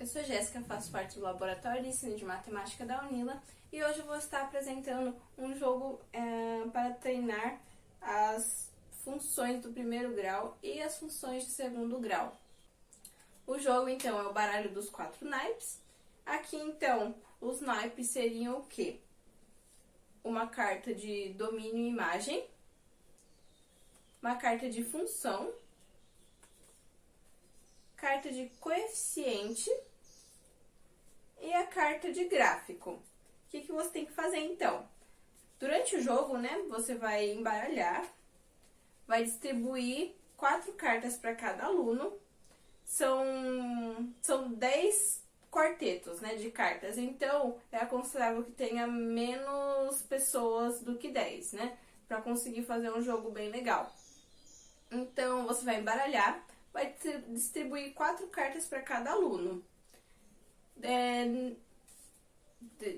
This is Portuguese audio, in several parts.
Eu sou Jéssica, faço parte do Laboratório de Ensino de Matemática da Unila e hoje eu vou estar apresentando um jogo para treinar as funções do primeiro grau e as funções de segundo grau. O jogo, então, é o baralho dos 4 naipes. Aqui, então, os naipes seriam o quê? Uma carta de domínio e imagem, uma carta de função, carta de coeficiente e a carta de gráfico. O que você tem que fazer, então? Durante o jogo, né, você vai embaralhar, vai distribuir 4 cartas para cada aluno. São 10 quartetos, né, de cartas. Então, é aconselhável que tenha menos pessoas do que 10, né, para conseguir fazer um jogo bem legal. Então, você vai embaralhar, vai distribuir 4 cartas para cada aluno.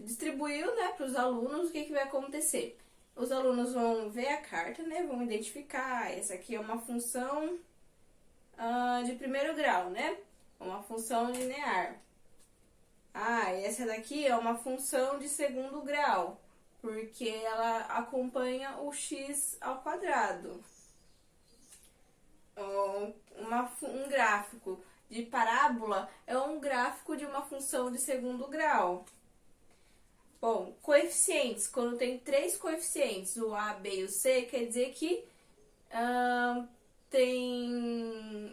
Distribuiu, né, para os alunos, o que vai acontecer? Os alunos vão ver a carta, né, vão identificar, essa aqui é uma função de primeiro grau, né, uma função linear. Essa daqui é uma função de segundo grau, porque ela acompanha o x ao quadrado. Um gráfico de parábola é um gráfico de uma função de segundo grau. Bom, coeficientes, quando tem 3 coeficientes, o A, B e o C, quer dizer que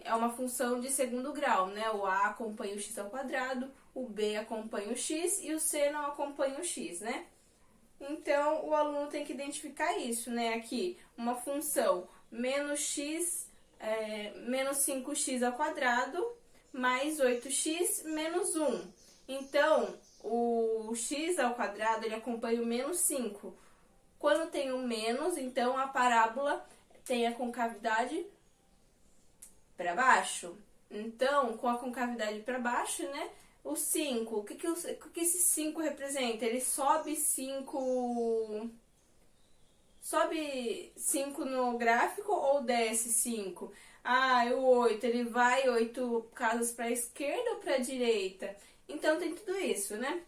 é uma função de segundo grau, né? O A acompanha o x ao quadrado, o B acompanha o x e o C não acompanha o x, né? Então, o aluno tem que identificar isso, né? Aqui, uma função menos 5x ao quadrado mais 8x menos 1. Então, o x ao quadrado ele acompanha o menos 5. Quando tem um menos, então a parábola tem a concavidade para baixo. Então, com a concavidade para baixo, né? O 5, o que esse 5 representa? Ele sobe 5 no gráfico ou desce 5? O 8, ele vai 8 casas para a esquerda ou para a direita? Então, tem tudo isso, né?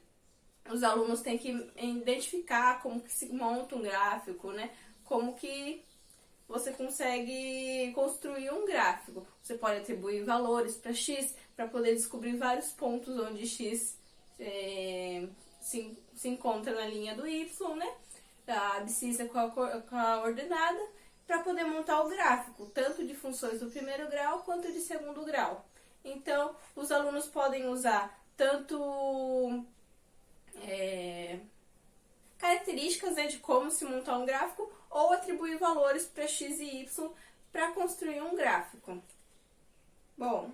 Os alunos têm que identificar como que se monta um gráfico, né? Como que você consegue construir um gráfico. Você pode atribuir valores para x, para poder descobrir vários pontos onde x se encontra na linha do y, né? A abscissa com a ordenada, para poder montar o gráfico, tanto de funções do primeiro grau quanto de segundo grau. Então, os alunos podem usar tanto características, né, de como se montar um gráfico, ou atribuir valores para x e y para construir um gráfico. Bom,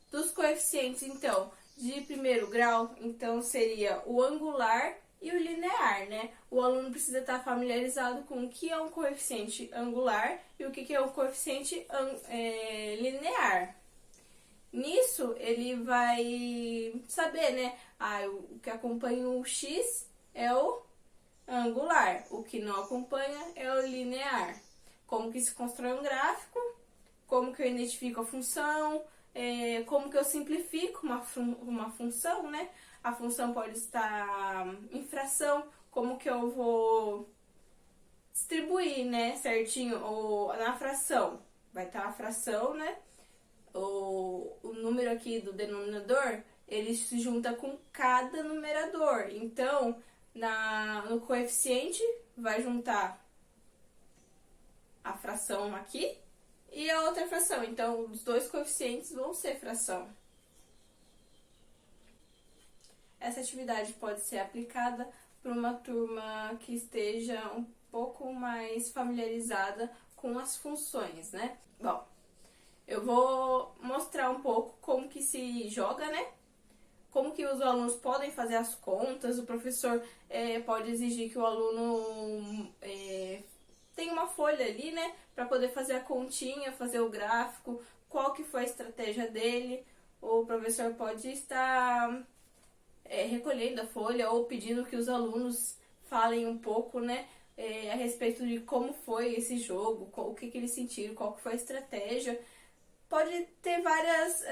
dos coeficientes, então, de primeiro grau, então seria o angular e o linear, né? O aluno precisa estar familiarizado com o que é um coeficiente angular e o que é um coeficiente linear. Nisso, ele vai saber, né? O que acompanha o x é o angular, o que não acompanha é o linear. Como que se constrói um gráfico, como que eu identifico a função, como que eu simplifico uma função, né? A função pode estar em fração, como que eu vou distribuir, né, certinho, na fração. Vai estar a fração, né? O número aqui do denominador, ele se junta com cada numerador. Então, no coeficiente, vai juntar a fração aqui e a outra fração. Então, os dois coeficientes vão ser fração. Essa atividade pode ser aplicada para uma turma que esteja um pouco mais familiarizada com as funções, né? Bom, eu vou mostrar um pouco como que se joga, né? Como que os alunos podem fazer as contas, o professor pode exigir que o aluno tenha uma folha ali, né? Para poder fazer a continha, fazer o gráfico, qual que foi a estratégia dele. O professor pode estar recolhendo a folha ou pedindo que os alunos falem um pouco, né? A respeito de como foi esse jogo, o que eles sentiram, qual que foi a estratégia. Pode ter várias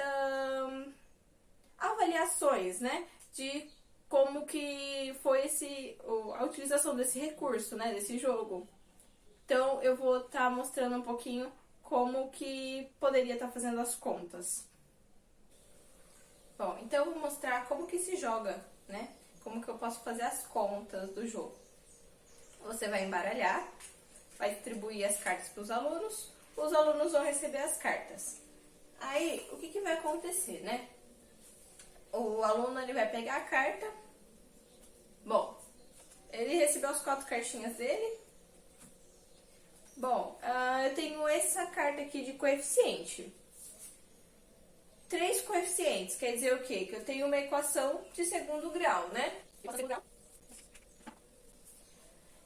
avaliações, né, de como que foi a utilização desse recurso, né, desse jogo. Então, eu vou estar mostrando um pouquinho como que poderia estar fazendo as contas. Bom, então eu vou mostrar como que se joga, né? Como que eu posso fazer as contas do jogo. Você vai embaralhar, vai distribuir as cartas para os alunos vão receber as cartas. Aí, o que vai acontecer, né? O aluno ele vai pegar a carta. Bom, ele recebeu as 4 cartinhas dele. Bom, eu tenho essa carta aqui de coeficiente. 3 coeficientes, quer dizer o quê? Que eu tenho uma equação de segundo grau, né?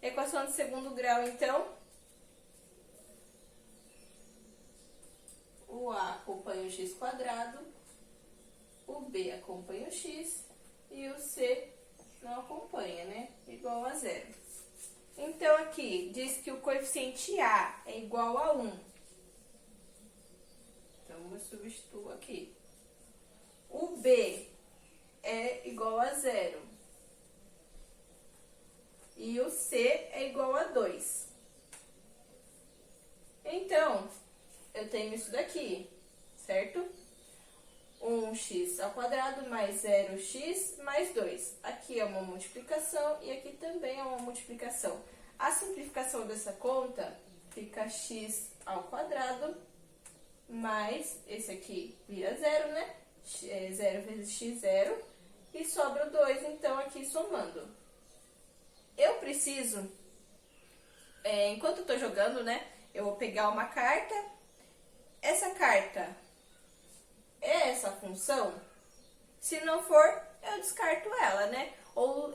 Equação de segundo grau, então, o A acompanha o x quadrado, o B acompanha o x e o C não acompanha, né? Igual a 0. Então, aqui, diz que o coeficiente A é igual a 1. Então, eu substituo aqui. O B é igual a 0. E o C é igual a 2. Então, eu tenho isso daqui, certo? 1x ao quadrado mais 0x mais 2. Aqui é uma multiplicação e aqui também é uma multiplicação. A simplificação dessa conta fica x ao quadrado mais, esse aqui vira 0, né? 0 vezes x, 0. E sobra o 2, então, aqui somando. Eu preciso, enquanto eu tô jogando, né? Eu vou pegar uma carta. Essa carta é essa função? Se não for, eu descarto ela, né? Ou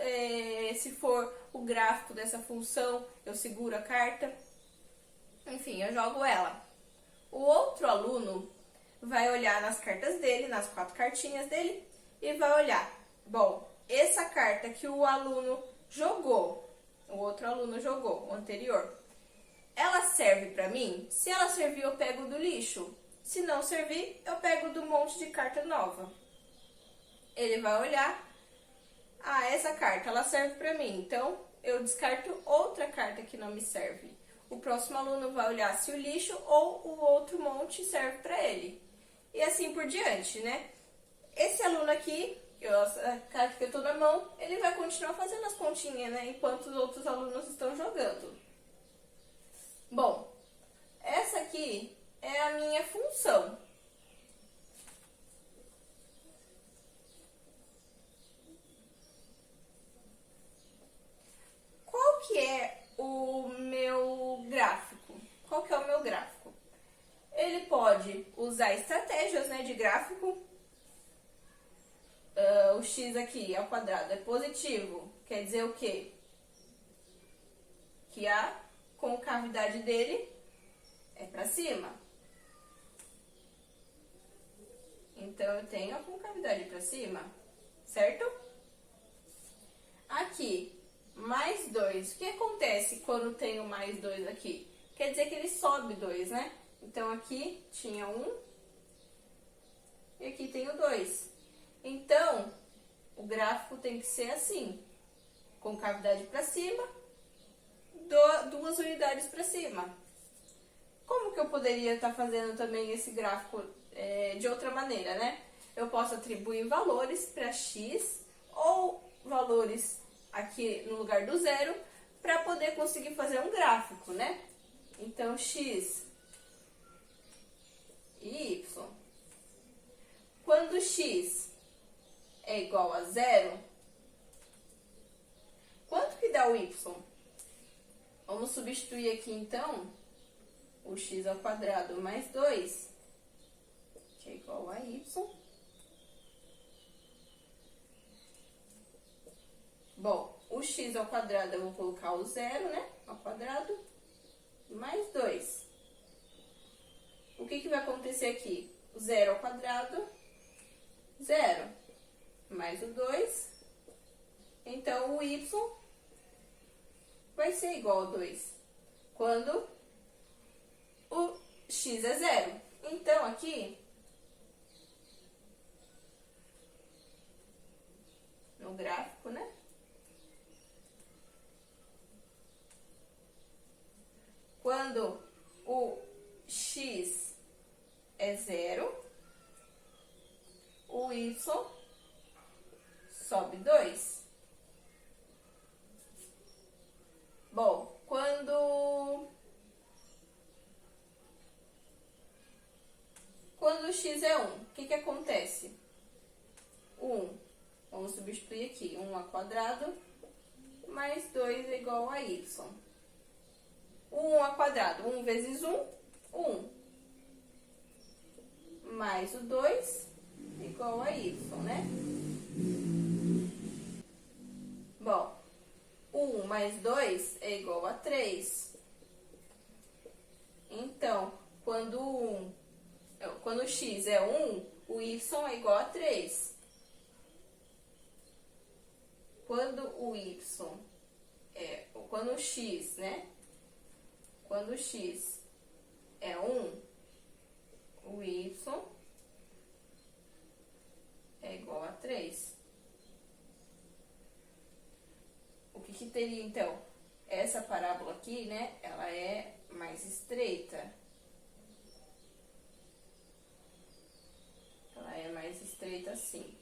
se for o gráfico dessa função, eu seguro a carta. Enfim, eu jogo ela. O outro aluno vai olhar nas cartas dele, nas 4 cartinhas dele, e vai olhar. Bom, essa carta que o aluno jogou, o outro aluno jogou, o anterior, ela serve pra mim? Se ela servir, eu pego do lixo. Se não servir, eu pego do monte de carta nova. Ele vai olhar, essa carta, ela serve pra mim, então eu descarto outra carta que não me serve. O próximo aluno vai olhar se o lixo ou o outro monte serve pra ele. E assim por diante, né? Esse aluno aqui, a carta que eu tô na mão, ele vai continuar fazendo as continhas, né? Enquanto os outros alunos estão jogando. Bom, essa aqui é a minha função. Qual que é o meu gráfico? Qual que é o meu gráfico? Ele pode usar estratégias, né, de gráfico. O x aqui ao quadrado é positivo, quer dizer o quê? Que a concavidade dele é para cima. Então, eu tenho a concavidade para cima, certo? Aqui, mais 2. O que acontece quando tenho mais 2 aqui? Quer dizer que ele sobe 2, né? Então, aqui tinha 1 e aqui tenho 2. Então, o gráfico tem que ser assim. Concavidade para cima, 2 unidades para cima. Como que eu poderia estar fazendo também esse gráfico de outra maneira, né? Eu posso atribuir valores para x ou valores aqui no lugar do 0 para poder conseguir fazer um gráfico, né? Então, x e y. Quando x é igual a 0, quanto que dá o y? Vamos substituir aqui, então, o x ao quadrado mais 2, que é igual a y. Bom, o x ao quadrado eu vou colocar o 0, né? Ao quadrado, mais 2. O que vai acontecer aqui? O 0 ao quadrado, 0, mais o 2. Então, o y vai ser igual a 2, quando o x é 0. Então, aqui, no gráfico, né? Quando o x é 0, o y sobe 2. Bom, quando o x é 1, o que acontece? 1, vamos substituir aqui, 1 ao quadrado mais 2 é igual a y. 1 ao quadrado, 1 vezes 1, 1. Mais o 2 igual a y, né? Bom, 1 mais 2 é igual a 3. Então, quando o x é 1, o y é igual a 3. Quando o x, né? Quando o x é 1, o y é igual a 3. O que teria, então? Essa parábola aqui, né? Ela é mais estreita. Ela é mais estreita assim.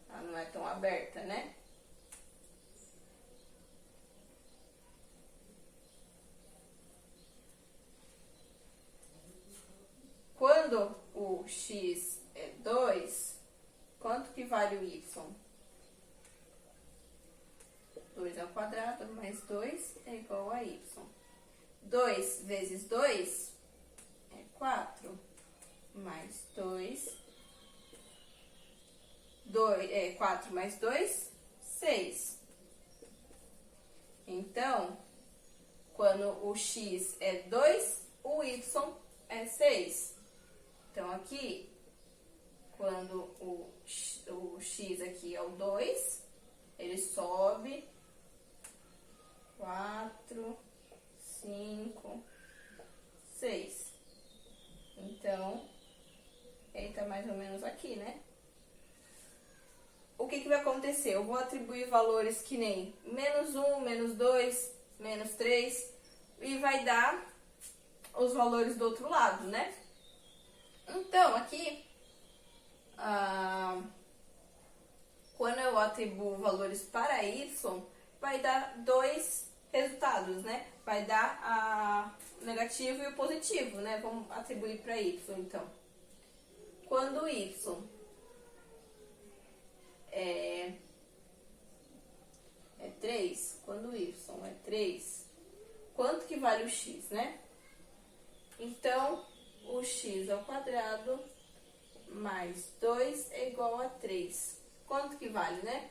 Ela não é tão aberta, né? Quando o x é 2, quanto que vale o y? 2 ao quadrado mais 2 é igual a y. 2 vezes 2 é 4, mais 4 mais 2, 6. Então, quando o x é 2, o y é 6. Então, aqui, quando o x aqui é o 2, ele sobe 4, 5, 6. Então, ele tá mais ou menos aqui, né? O que vai acontecer? Eu vou atribuir valores que nem menos 1, menos 2, menos 3, e vai dar os valores do outro lado, né? Então, aqui, quando eu atribuo valores para y, vai dar dois resultados, né? Vai dar o negativo e o positivo, né? Vamos atribuir para y, então. Quando y é 3, quando y é 3, quanto que vale o x, né? Então, o x ao quadrado mais 2 é igual a 3. Quanto que vale, né?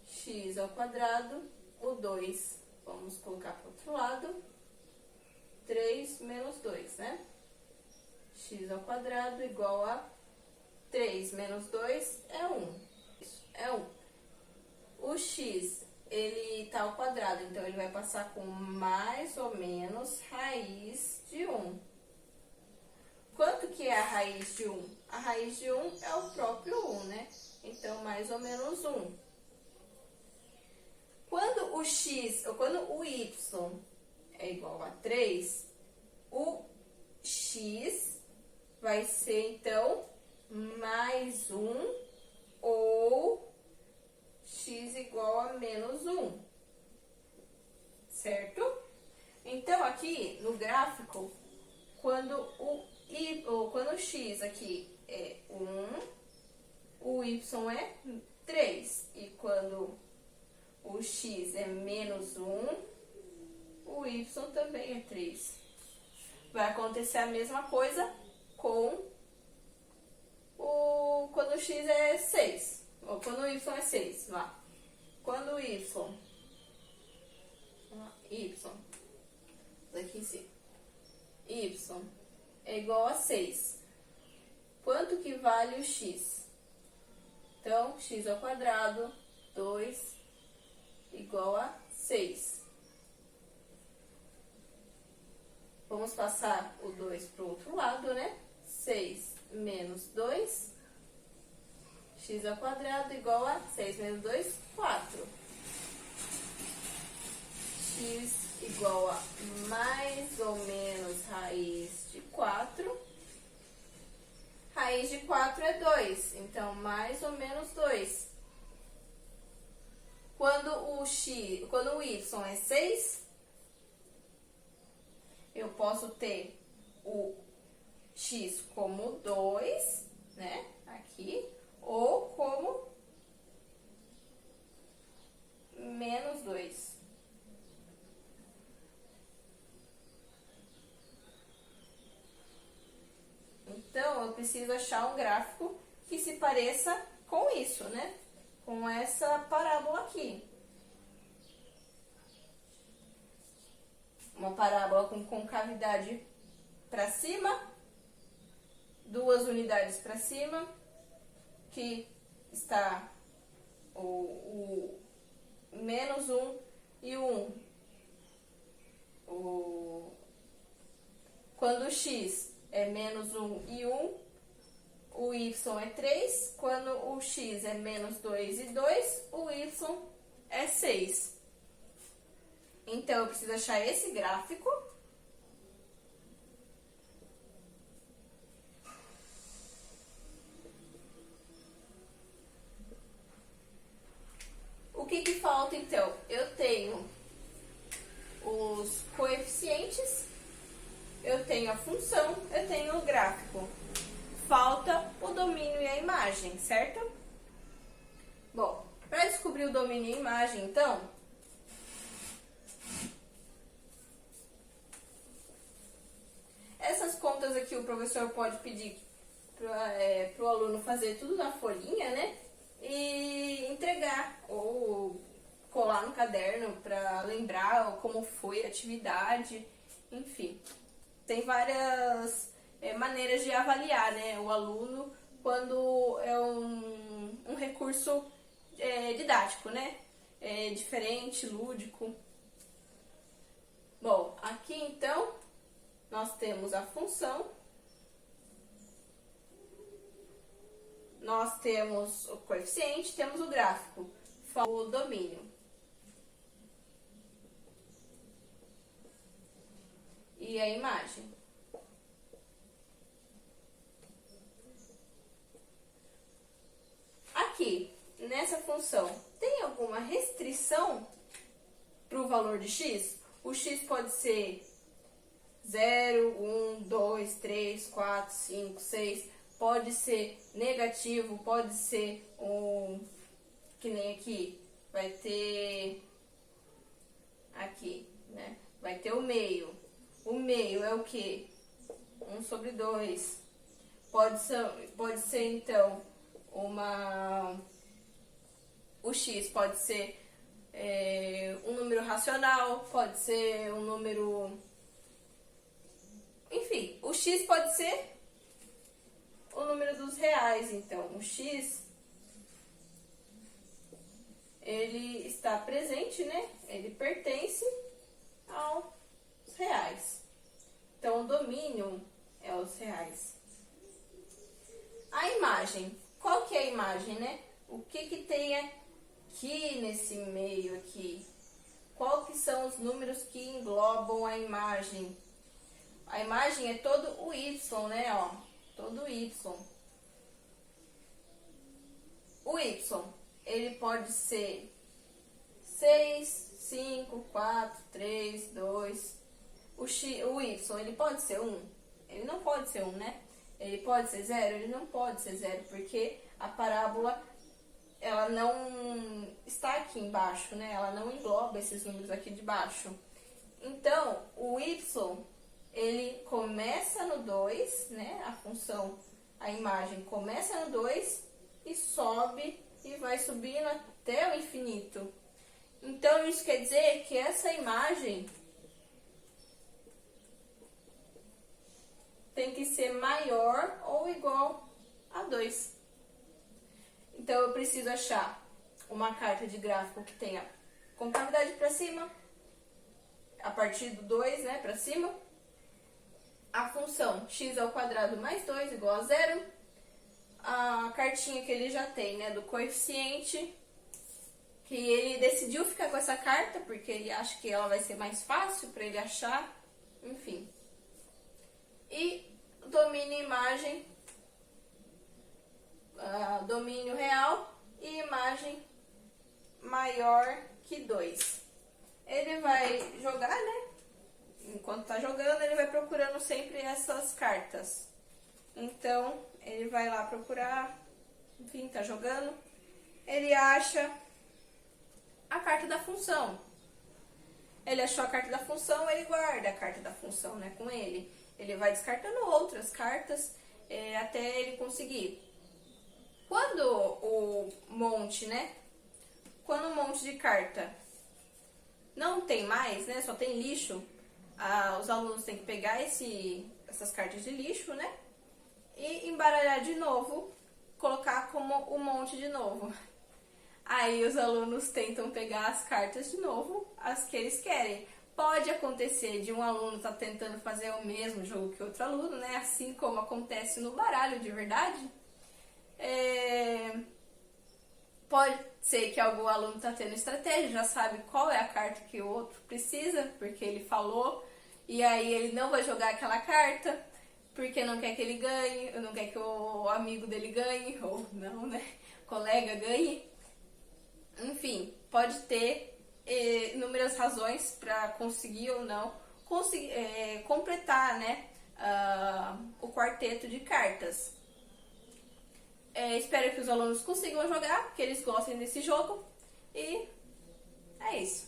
X ao quadrado, o 2, vamos colocar para o outro lado, 3 menos 2, né? X ao quadrado igual a 3 menos 2 é 1. Isso, é 1. O x, ele tá ao quadrado, então ele vai passar com mais ou menos raiz de 1. Quanto que é a raiz de 1? A raiz de 1 é o próprio 1, né? Então, mais ou menos 1. Quando o x, ou quando o y é igual a 3, o x vai ser, então, mais 1 ou x igual a menos 1. Certo? Então, aqui no gráfico, quando o x aqui é 1, o y é 3. E quando o x é menos 1, o y também é 3. Vai acontecer a mesma coisa com quando o x é 6. Ou quando o y é 6, lá. Quando o y, aqui em cima, y é igual a 6. Quanto que vale o x? Então, x ao quadrado, 2, igual a 6. Vamos passar o 2 para o outro lado, né? 6 menos 2, x ao quadrado igual a 6 menos 2, 4. X igual a mais ou menos raiz de 4. Raiz de 4 é 2, então mais ou menos 2. Quando o y é 6, eu posso ter o x como 2, né, aqui, ou como menos 2. Então, eu preciso achar um gráfico que se pareça com isso, né? Com essa parábola aqui. Uma parábola com concavidade para cima, 2 unidades para cima, que está o menos 1 e o 1. Quando o x é menos 1 e 1, o y é 3. Quando o x é menos 2 e 2, o y é 6. Então, eu preciso achar esse gráfico. O que falta, então? Eu tenho os coeficientes, eu tenho a função, eu tenho o gráfico. Falta o domínio e a imagem, certo? Bom, para descobrir o domínio e a imagem, então, essas contas aqui o professor pode pedir para o aluno fazer tudo na folhinha, né? E entregar ou colar no caderno para lembrar como foi a atividade, enfim. Tem várias maneiras de avaliar, né, o aluno quando é um recurso didático, né? Diferente, lúdico. Bom, aqui então nós temos a função, nós temos o coeficiente, temos o gráfico, o domínio. E a imagem. Aqui, nessa função, tem alguma restrição para o valor de x? O x pode ser 0, 1, 2, 3, 4, 5, 6, pode ser negativo, pode ser que nem aqui, vai ter aqui, né? Vai ter o meio. O meio é o quê? 1 sobre 2. Pode ser então, o x pode ser um número racional, pode ser um número... Enfim, o x pode ser o número dos reais. Então, o x, ele está presente, né? Ele pertence aos reais. Então, o domínio é os reais. A imagem. Qual que é a imagem, né? O que tem aqui nesse meio aqui? Qual que são os números que englobam a imagem? A imagem é todo o y, né? Ó, todo o y. O y, ele pode ser 6, 5, 4, 3, 2. O y, ele pode ser 1? Ele não pode ser 1, né? Ele pode ser 0? Ele não pode ser 0, porque a parábola, ela não está aqui embaixo, né? Ela não engloba esses números aqui de baixo. Então, o y, ele começa no 2, né? A função, a imagem começa no 2 e sobe e vai subindo até o infinito. Então, isso quer dizer que essa imagem tem que ser maior ou igual a 2. Então, eu preciso achar uma carta de gráfico que tenha concavidade para cima, a partir do 2, né, para cima. A função x ao quadrado mais 2 igual a 0. a cartinha que ele já tem, né, do coeficiente, que ele decidiu ficar com essa carta porque ele acha que ela vai ser mais fácil para ele achar, enfim. E domínio imagem, domínio real e imagem maior que 2. Ele vai jogar, né? Enquanto tá jogando, ele vai procurando sempre essas cartas. Então, ele vai lá procurar, enfim, tá jogando. Ele acha a carta da função. Ele achou a carta da função, ele guarda a carta da função, né, com ele. Ele vai descartando outras cartas até ele conseguir. Quando o monte, né? Quando o monte de carta não tem mais, né? Só tem lixo, os alunos têm que pegar essas cartas de lixo, né? E embaralhar de novo, colocar como um monte de novo. Aí os alunos tentam pegar as cartas de novo, as que eles querem. Pode acontecer de um aluno estar tentando fazer o mesmo jogo que outro aluno, né? Assim como acontece no baralho de verdade. Pode ser que algum aluno está tendo estratégia, já sabe qual é a carta que o outro precisa, porque ele falou, e aí ele não vai jogar aquela carta, porque não quer que ele ganhe, não quer que o amigo dele ganhe, ou não, né? Colega ganhe. Enfim, pode ter inúmeras razões para conseguir ou não completar, né, o quarteto de cartas. Espero que os alunos consigam jogar, que eles gostem desse jogo. E é isso.